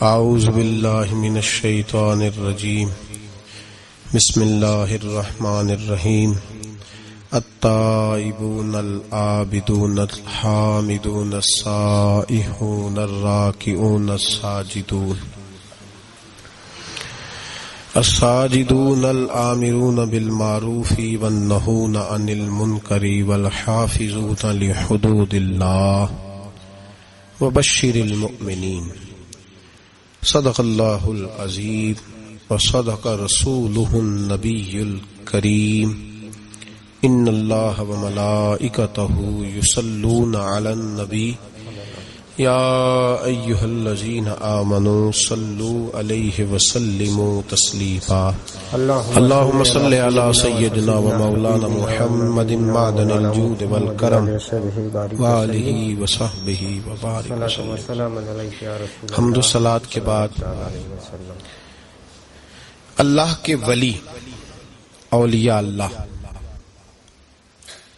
اعوذ باللہ من الشیطان الرجیم بسم اللہ الرحمن الرحیم التائبون العابدون الحامدون السائحون الراکعون الساجدون الآمرون بالمعروف والنہون عن المنکر والحافظون لحدود اللہ وبشر المؤمنین صدق اللہ العظیم وصدق رسولہ النبی الکریم ان اللہ وملائکتہ یصلون علی النبی یا ایہا الذین آمنوا صلوا علیہ وسلموا تسلیما اللہم صل علی سیدنا ومولانا محمد معدن الجود والکرم وآلہ وصحبہ وبارک وسلم۔ حمد و صلاۃ کے بعد اللہ کے ولی اولیاء اللہ،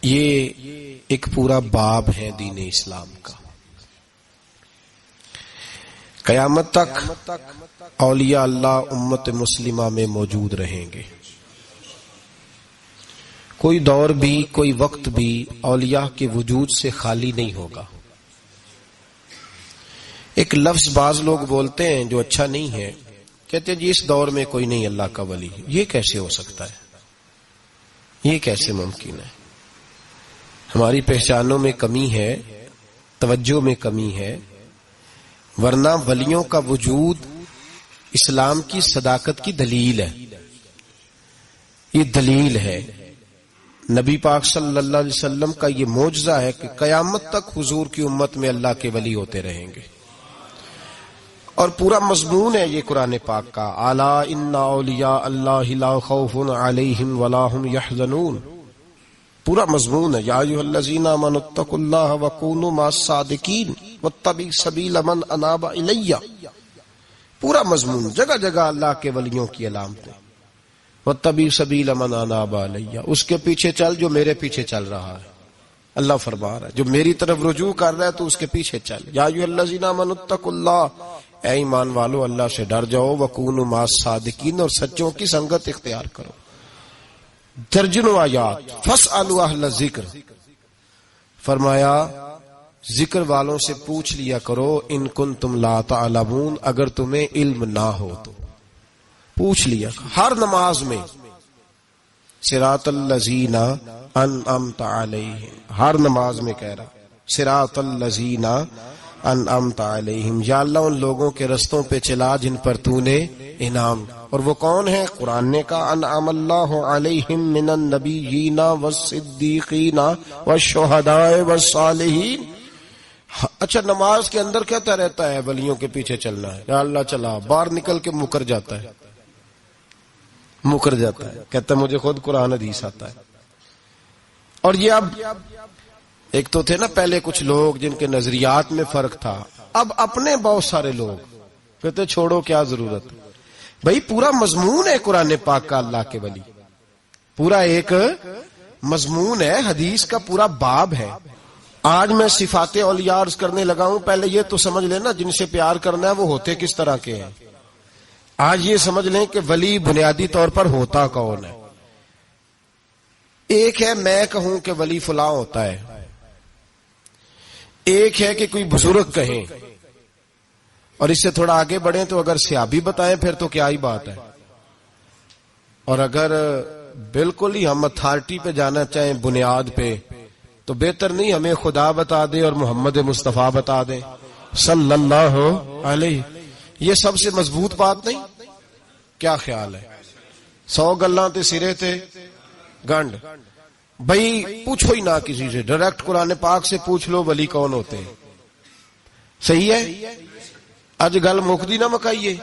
یہ ایک پورا باب ہے دین اسلام کا۔ قیامت تک اولیاء اللہ امت مسلمہ میں موجود رہیں گے۔ کوئی دور بھی، کوئی وقت بھی اولیاء کے وجود سے خالی نہیں ہوگا۔ ایک لفظ بعض لوگ بولتے ہیں جو اچھا نہیں ہے، کہتے ہیں جی اس دور میں کوئی نہیں اللہ کا ولی۔ یہ کیسے ہو سکتا ہے؟ یہ کیسے ممکن ہے؟ ہماری پہچانوں میں کمی ہے، توجہ میں کمی ہے، ورنہ ولیوں کا وجود اسلام کی صداقت کی دلیل ہے۔ یہ دلیل ہے، نبی پاک صلی اللہ علیہ وسلم کا یہ معجزہ ہے کہ قیامت تک حضور کی امت میں اللہ کے ولی ہوتے رہیں گے۔ اور پورا مضمون ہے یہ قرآن پاک کا، الا ان اولیاء اللہ لا خوف علیہم ولا هم يحزنون۔ پورا مضمون ہے، یا ایھا الذین آمنوا اتقوا اللہ وکونوا مع الصادقین واتبعوا سبیل من اناب الی۔ پورا مضمون، جگہ جگہ اللہ کے ولیوں کی علامتیں، واتبعوا سبیل من اناب الی، اس کے پیچھے چل جو میرے پیچھے چل رہا ہے۔ اللہ فرما رہا ہے جو میری طرف رجوع کر رہا ہے تو اس کے پیچھے چل۔ یا ایھا الذین آمنوا اتقوا اللہ، اے ایمان والو اللہ سے ڈر جاؤ، وکونوا مع الصادقین، اور سچوں کی سنگت اختیار کرو۔ درجنوں آیات، فاسألوا اہل الذکر، فرمایا ذکر والوں سے پوچھ لیا کرو، ان کنتم لا تعلمون، اگر تمہیں علم نہ ہو تو پوچھ لیا کرو۔ ہر نماز میں صراط الذین انعمت علیہم، ہر نماز میں کہہ رہا صراط الذین انعمت علیہم، یا اللہ ان لوگوں کے رستوں پہ چلا جن پر تو نے انعام۔ اور وہ کون ہے؟ قرآن نے کہا انعم اللہ علیہم من النبیین والصدیقین والشہداء والصالحین۔ اچھا، نماز کے اندر کہتا رہتا ہے ولیوں کے پیچھے چلنا ہے، یا اللہ چلا، باہر نکل کے مکر جاتا ہے، کہتا ہے مجھے خود قرآن حدیث آتا ہے۔ اور یہ اب ایک تو تھے نا پہلے کچھ لوگ جن کے نظریات میں فرق تھا، اب اپنے بہت سارے لوگ کہتے چھوڑو کیا ضرورت۔ بھئی پورا مضمون ہے قرآن پاک کا اللہ کے ولی، پورا ایک مضمون ہے، حدیث کا پورا باب ہے۔ آج میں صفات اولیاء عرض کرنے لگا ہوں، پہلے یہ تو سمجھ لینا جن سے پیار کرنا ہے وہ ہوتے کس طرح کے ہیں۔ آج یہ سمجھ لیں کہ ولی بنیادی طور پر ہوتا کون ہے۔ ایک ہے میں کہوں کہ ولی فلاں ہوتا ہے، ایک ہے کہ کوئی بزرگ کہیں، اور اس سے تھوڑا آگے بڑھیں تو اگر صحابی بتائیں پھر تو کیا ہی بات ہے۔ اور اگر بالکل ہی ہم اتھارٹی پہ جانا چاہیں بنیاد پہ تو بہتر نہیں ہمیں خدا بتا دے اور محمد مصطفیٰ بتا دے صلی اللہ علیہ۔ یہ سب سے مضبوط بات نہیں؟ کیا خیال ہے؟ 100 گلاں تے سرے تے گنڈ۔ بھئی پوچھو ہی نہ کسی سے، ڈائریکٹ قرآن پاک سے پوچھ لو ولی کون ہوتے ہیں۔ صحیح ہے؟ اج گل مکدی نہ مکائیے،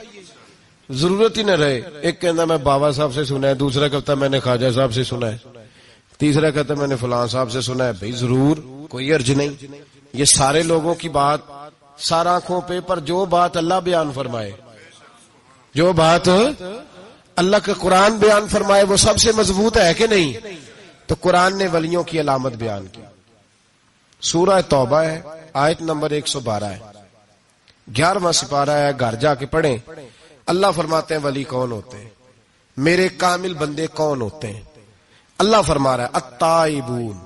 ضرورت ہی نہ رہے۔ ایک کہنا میں بابا صاحب سے سنا ہے، دوسرا کہتا میں نے خواجہ صاحب سے سنا ہے، تیسرا کہتا میں نے فلاں صاحب سے سنا ہے۔ بھئی ضرور، کوئی عرض نہیں، یہ سارے لوگوں کی بات سار آنکھوں پہ، پر جو بات اللہ بیان فرمائے، جو بات اللہ کا قرآن بیان فرمائے وہ سب سے مضبوط ہے کہ نہیں؟ تو قرآن نے ولیوں کی علامت بیان کی، سورہ توبہ ہے، آیت نمبر 112 ہے۔ 11واں سپارہ ہے، گھر جا کے پڑھیں۔ اللہ فرماتے ہیں ولی کون ہوتے ہیں، میرے کامل بندے کون ہوتے ہیں۔ اللہ فرما رہا ہے التائبون،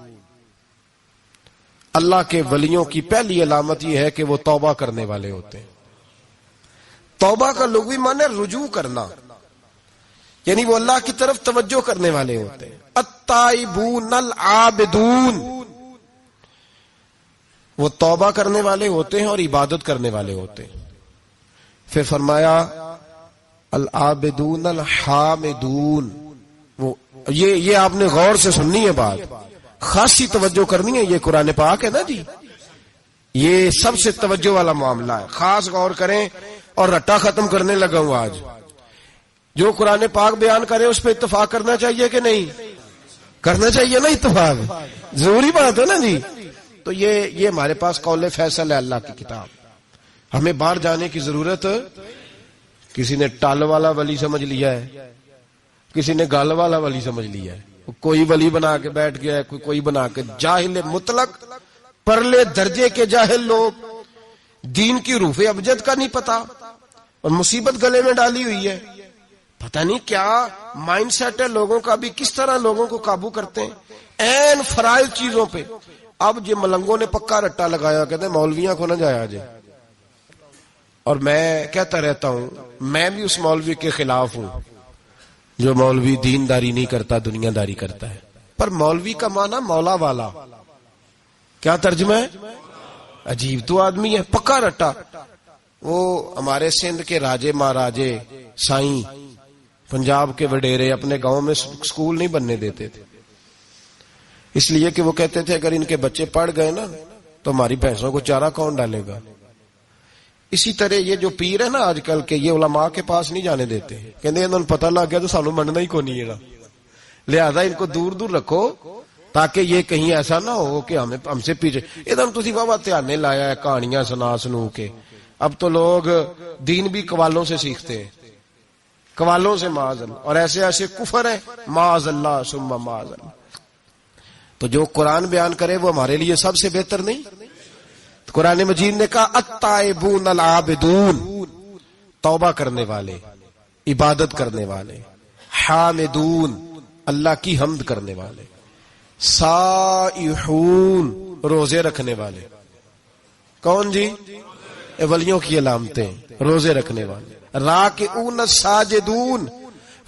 اللہ کے ولیوں کی پہلی علامت یہ ہے کہ وہ توبہ کرنے والے ہوتے ہیں۔ توبہ کا لغوی معنی رجوع کرنا، یعنی وہ اللہ کی طرف توجہ کرنے والے ہوتے ہیں۔ التائبون العابدون، وہ توبہ کرنے والے ہوتے ہیں اور عبادت کرنے والے ہوتے ہیں۔ پھر فرمایا العابدون الحامدون، وہ یہ آپ نے غور سے سننی ہے بات، خاصی توجہ کرنی ہے، یہ قرآن پاک ہے نا جی، یہ سب سے توجہ والا معاملہ ہے، خاص غور کریں۔ اور رٹا ختم کرنے لگا ہوں آج، جو قرآن پاک بیان کرے اس پہ اتفاق کرنا چاہیے کہ نہیں کرنا چاہیے نا، اتفاق ضروری بات ہے نا جی۔ تو یہ ہمارے پاس قول فیصل ہے اللہ کی کتاب، ہمیں باہر جانے کی ضرورت۔ کسی نے ٹال والا ولی سمجھ لیا ہے، کسی نے گال والا ولی سمجھ لیا ہے، کوئی ولی بنا کے بیٹھ گیا ہے، کوئی بنا کے۔ جاہل مطلق، پرلے درجے کے جاہل لوگ، دین کی روح ابجد کا نہیں پتا، اور مصیبت گلے میں ڈالی ہوئی ہے۔ پتہ نہیں کیا مائنڈ سیٹ ہے لوگوں کا، بھی کس طرح لوگوں کو قابو کرتے ہیں این فرائض چیزوں پہ۔ اب یہ ملنگوں نے پکا رٹا لگایا، کہتے ہیں مولویاں کو نہ جایا جائے۔ اور میں کہتا رہتا ہوں، میں بھی اس مولوی کے خلاف ہوں جو مولوی دینداری نہیں کرتا، دنیا داری کرتا ہے۔ پر مولوی کا معنی مولا والا، کیا ترجمہ ہے؟ عجیب تو آدمی ہے، پکا رٹا۔ وہ ہمارے سندھ کے راجے مہاراجے سائیں، پنجاب کے وڈیرے اپنے گاؤں میں سکول نہیں بننے دیتے تھے، اس لیے کہ وہ کہتے تھے اگر ان کے بچے پڑھ گئے نا تو ہماری بھینسوں کو چارہ کون ڈالے گا۔ اسی طرح یہ جو پیر ہے نا آج کل کے، یہ علماء کے پاس نہیں جانے دیتے، کہتے انہوں نے پتہ لگ گیا تو سانو مننا ہی کون نہیں ہے، لہذا ان کو دور دور رکھو تاکہ یہ کہیں ایسا نہ ہو کہ ہم سے پیچھے۔ ادھر تسی بابا دھیانے لایا ہے کہانیاں سنو کے۔ اب تو لوگ دین بھی قوالوں سے سیکھتے ہیں، قوالوں سے معاذ اللہ، اور ایسے ایسے کفر ہے معاذ اللہ ثم معاذ اللہ۔ تو جو قرآن بیان کرے وہ ہمارے لیے سب سے بہتر نہیں؟ قرآن مجید نے کہا التائبون العابدون، توبہ کرنے والے، عبادت کرنے والے، حامدون، اللہ کی حمد کرنے والے، سائحون، روزے رکھنے والے۔ کون جی؟ ولیوں کی علامتیں، روزے رکھنے والے، راکعون ساجدون،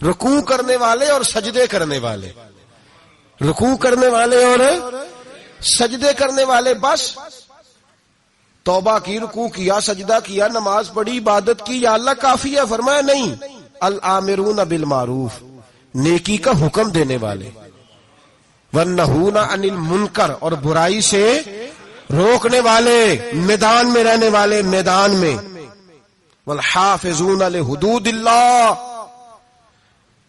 رکوع کرنے والے اور سجدے کرنے والے، رکوع کرنے والے اور سجدے کرنے والے۔ بس توبہ کی، رکوع کیا، سجدہ کیا، نماز پڑھی، عبادت کی، یا اللہ کافی ہے؟ فرمایا نہیں، الآمرون بالمعروف، نیکی کا حکم دینے والے، والنہون عن المنکر، اور برائی سے روکنے والے، میدان میں رہنے والے، میدان میں، والحافظون لحدود اللہ،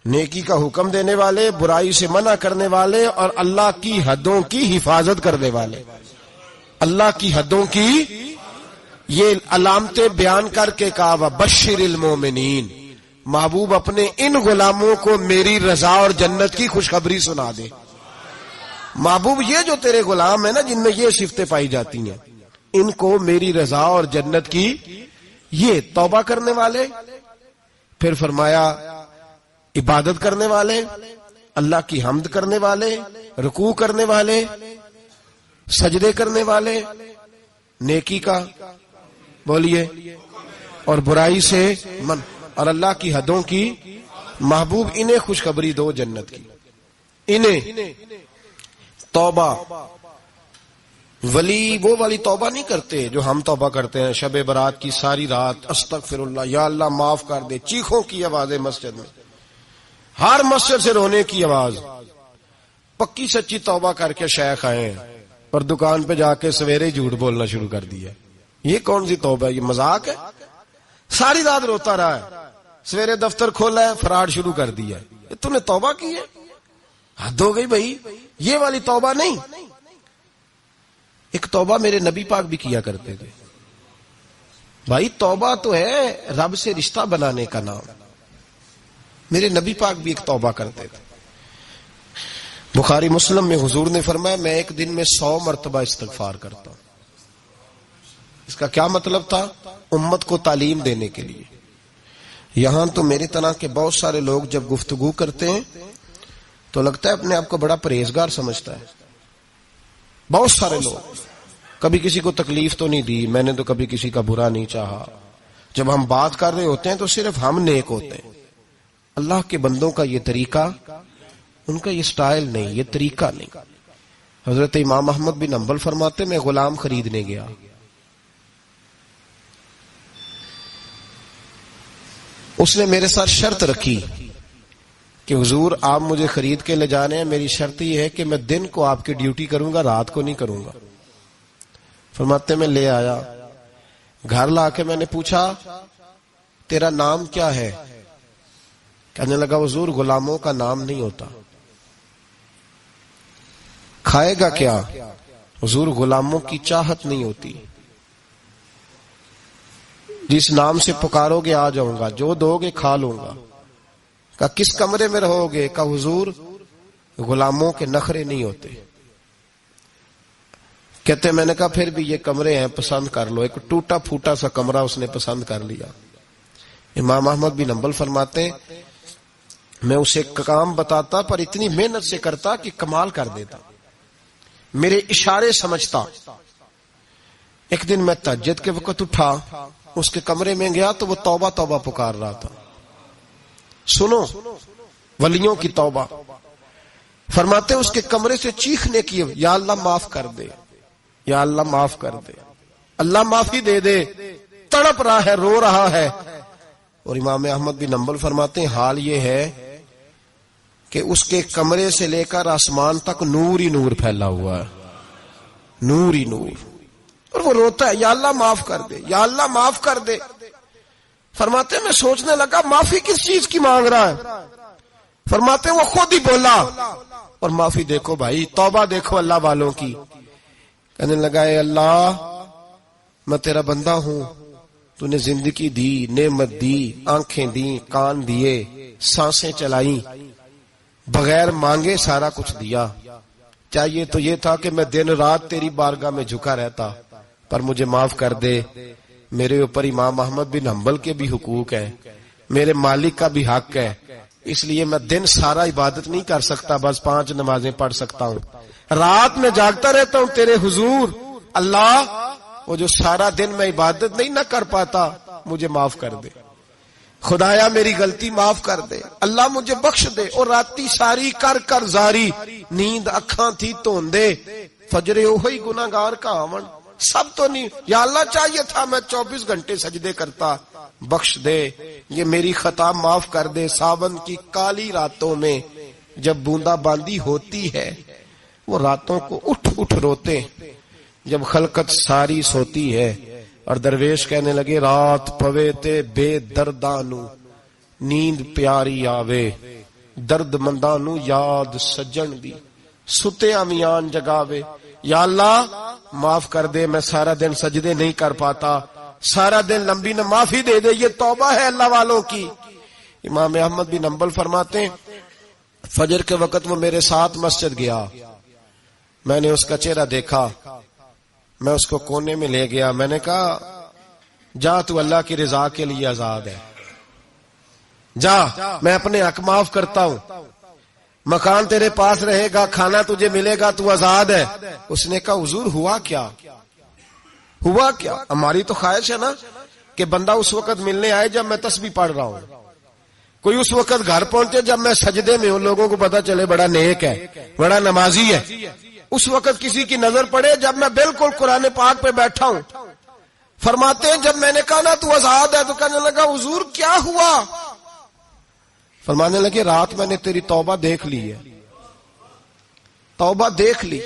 نیکی کا حکم دینے والے، برائی سے منع کرنے والے، اور اللہ کی حدوں کی حفاظت کرنے والے۔ اللہ کی حدوں کی یہ علامتیں بیان کر کے کہا بشر المومنین، محبوب اپنے ان غلاموں کو میری رضا اور جنت کی خوشخبری سنا دے۔ محبوب یہ جو تیرے غلام ہیں نا جن میں یہ صفتیں پائی جاتی ہیں، ان کو میری رضا اور جنت کی، یہ توبہ کرنے والے، پھر فرمایا عبادت کرنے والے، اللہ کی حمد کرنے والے، رکوع کرنے والے، سجدے کرنے والے، نیکی کا بولیے اور برائی سے من، اور اللہ کی حدوں کی، محبوب انہیں خوشخبری دو جنت کی۔ انہیں توبہ، ولی وہ والی توبہ نہیں کرتے جو ہم توبہ کرتے ہیں، شب برات کی ساری رات استغفر اللہ، یا اللہ معاف کر دے، چیخوں کی آوازیں مسجد میں، ہر مسجد سے رونے کی آواز، پکی سچی توبہ کر کے شیخ آئے ہیں اور دکان پہ جا کے سویرے جھوٹ بولنا شروع کر دیا۔ یہ کون سی توبہ ہے؟ یہ مذاق ہے؟ ساری رات روتا رہا ہے، سویرے دفتر کھولا ہے، فراڈ شروع کر دیا ہے، تو نے توبہ کی ہے؟ حد ہو گئی بھائی، یہ والی توبہ نہیں۔ ایک توبہ میرے نبی پاک بھی کیا کرتے تھے بھائی، توبہ تو ہے رب سے رشتہ بنانے کا نام، میرے نبی پاک بھی ایک توبہ کرتے تھے۔ بخاری مسلم میں حضور نے فرمایا میں ایک دن میں 100 مرتبہ استغفار کرتا ہوں، اس کا کیا مطلب تھا؟ امت کو تعلیم دینے کے لیے. یہاں تو میری طرح کے بہت سارے لوگ جب گفتگو کرتے ہیں تو لگتا ہے اپنے آپ کو بڑا پرہیزگار سمجھتا ہے. بہت سارے لوگ کبھی کسی کو تکلیف تو نہیں دی، میں نے تو کبھی کسی کا برا نہیں چاہا. جب ہم بات کر رہے ہوتے ہیں تو صرف ہم نیک ہوتے ہیں. اللہ کے بندوں کا یہ طریقہ، ان کا یہ سٹائل نہیں، یہ طریقہ نہیں. حضرت امام احمد بن حنبل فرماتے میں غلام خریدنے گیا. اس نے میرے ساتھ شرط رکھی کہ حضور آپ مجھے خرید کے لے جانے ہیں، میری شرط یہ ہے کہ میں دن کو آپ کی ڈیوٹی کروں گا، رات کو نہیں کروں گا. فرماتے میں لے آیا. گھر لا کے میں نے پوچھا تیرا نام کیا ہے؟ کہنے لگا حضور غلاموں کا نام نہیں ہوتا. کھائے گا کیا؟ حضور غلاموں کی چاہت نہیں ہوتی. جس نام سے پکارو گے آ جاؤں گا، جو دو گے کھا لوں گا. کہا کس کمرے میں رہو گے؟ کہا حضور غلاموں کے نخرے نہیں ہوتے. کہتے میں نے کہا پھر بھی یہ کمرے ہیں پسند کر لو. ایک ٹوٹا پھوٹا سا کمرہ اس نے پسند کر لیا. امام احمد بن حنبل فرماتے میں اسے کام بتاتا پر اتنی محنت سے کرتا کہ کمال کر دیتا، میرے اشارے سمجھتا. ایک دن میں تہجد کے وقت اٹھا، اس کے کمرے میں گیا تو وہ توبہ توبہ پکار رہا تھا. سنو ولیوں کی توبہ. فرماتے اس کے کمرے سے چیخنے کی، یا اللہ معاف کر دے، یا اللہ معاف کر دے، اللہ معافی دے دے. تڑپ رہا ہے، رو رہا ہے. اور امام احمد بن حنبل فرماتے ہیں حال یہ ہے کہ اس کے کمرے سے لے کر آسمان تک نور ہی نور پھیلا ہوا ہے، نور ہی نور. اور وہ روتا ہے یا اللہ معاف کر دے، یا اللہ معاف کر دے. فرماتے میں سوچنے لگا معافی کس چیز کی مانگ رہا ہے. فرماتے وہ خود ہی بولا اور معافی دیکھو بھائی، توبہ دیکھو اللہ والوں کی. کہنے لگا اے اللہ میں تیرا بندہ ہوں، تو نے زندگی دی، نعمت دی، آنکھیں دی، کان دیے، سانسیں چلائیں، بغیر مانگے سارا کچھ دیا. چاہیے تو یہ تھا کہ میں دن رات تیری بارگاہ میں جھکا رہتا، پر مجھے معاف کر دے. میرے اوپر امام احمد بن حنبل کے بھی حقوق ہیں، میرے مالک کا بھی حق ہے، اس لیے میں دن سارا عبادت نہیں کر سکتا، بس 5 نمازیں پڑھ سکتا ہوں. رات میں جاگتا رہتا ہوں تیرے حضور. اللہ وہ جو سارا دن میں عبادت نہیں نہ کر پاتا مجھے معاف کر دے. خدایا میری غلطی معاف کر دے، اللہ مجھے بخش دے. اور راتی ساری کر کر زاری، نیند اکھاں تھی توندے، فجرے اوہی گناہگار کا آون. سب تو نہیں، یا اللہ چاہیے تھا میں 24 گھنٹے سجدے کرتا، بخش دے، یہ میری خطا معاف کر دے. ساون کی کالی راتوں میں جب بوندا باندی ہوتی ہے، وہ راتوں کو اٹھ اٹھ روتے جب خلقت ساری سوتی ہے. اور درویش کہنے لگے رات پوے تے بے دردانو، نیند پیاری آوے، درد مندانو یاد سجن دی، ستے امیان جگاوے. یا اللہ معاف کر دے، میں سارا دن سجدے نہیں کر پاتا، سارا دن لمبی نہ معافی دے دے. یہ توبہ ہے اللہ والوں کی. امام احمد بن حنبل فرماتے ہیں فجر کے وقت وہ میرے ساتھ مسجد گیا، میں نے اس کا چہرہ دیکھا، میں اس کو کونے میں لے گیا. میں نے کہا جا تو اللہ کی رضا کے لیے آزاد ہے، جا میں اپنے حق معاف کرتا ہوں، مکان تیرے پاس رہے گا، کھانا تجھے ملے گا، تو آزاد ہے. اس نے کہا حضور ہوا کیا؟ ہوا کیا؟ ہماری تو خواہش ہے نا کہ بندہ اس وقت ملنے آئے جب میں تسبیح پڑھ رہا ہوں، کوئی اس وقت گھر پہنچے جب میں سجدے میں ہوں، لوگوں کو پتا چلے بڑا نیک ہے، بڑا نمازی ہے. اس وقت کسی کی نظر پڑے جب میں بالکل قرآن پاک پہ بیٹھا ہوں. فرماتے ہیں جب میں نے کہا نا تو آزاد ہے، تو کہنے لگا حضور کیا ہوا؟ فرمانے لگے رات میں نے تیری توبہ دیکھ لی ہے، توبہ دیکھ لی.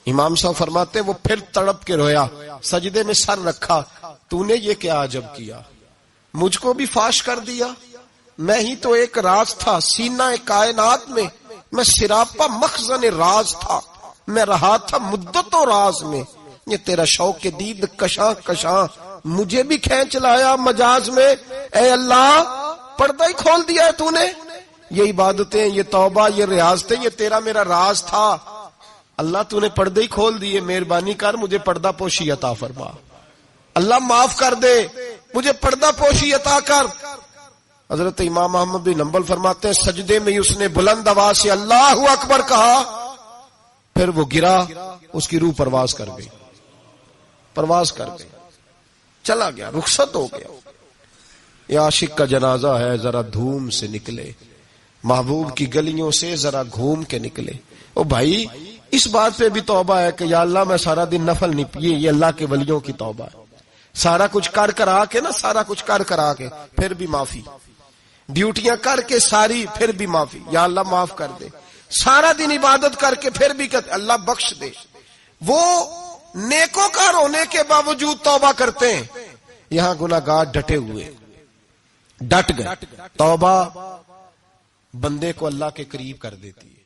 امام صاحب فرماتے وہ پھر تڑپ کے رویا، سجدے میں سر رکھا. تو نے یہ کیا عجب کیا، مجھ کو بھی فاش کر دیا، میں ہی تو ایک راز تھا سینہ کائنات میں، میں سراپا مخزن راز تھا، میں رہا تھا مدتوں راز میں. یہ تیرا شوق کے دید کشاں کشاں مجھے بھی کھینچ لایا مجاز میں. اے اللہ پردہ ہی کھول دیا ہے تو نے، یہ عبادتیں، یہ توبہ، یہ ریاضتیں، یہ تیرا میرا راز تھا. اللہ تو نے پردے ہی کھول دیے، مہربانی کر مجھے پردہ پوشی عطا فرما. اللہ معاف کر دے، مجھے پردہ پوشی عطا کر۔ حضرت امام محمد بن حنبل فرماتے ہیں سجدے میں ہی اس نے بلند آواز سے اللہ اکبر کہا، پھر وہ گرا، اس کی روح پرواز کر گئی، پرواز کر گئی، چلا گیا، رخصت ہو گیا۔ یہ عاشق کا جنازہ ہے، ذرا دھوم سے نکلے، محبوب کی گلیوں سے ذرا گھوم کے نکلے۔ او بھائی اس بات پہ بھی توبہ ہے کہ یا اللہ میں سارا دن نفل نہیں پیے، یہ اللہ کے ولیوں کی توبہ ہے۔ سارا کچھ کر کر آ کے نا، سارا کچھ کر کر آ کے پھر بھی معافی، ڈیوٹیاں کر کے ساری پھر بھی معافی، یا اللہ معاف کر دے۔ سارا دن عبادت کر کے پھر بھی کہتے اللہ بخش دے۔ وہ نیکوکار ہونے کے باوجود توبہ کرتے ہیں، یہاں گناہگار ڈٹے ہوئے، ڈٹ گئے۔ توبہ بندے کو اللہ کے قریب کر دیتی ہے۔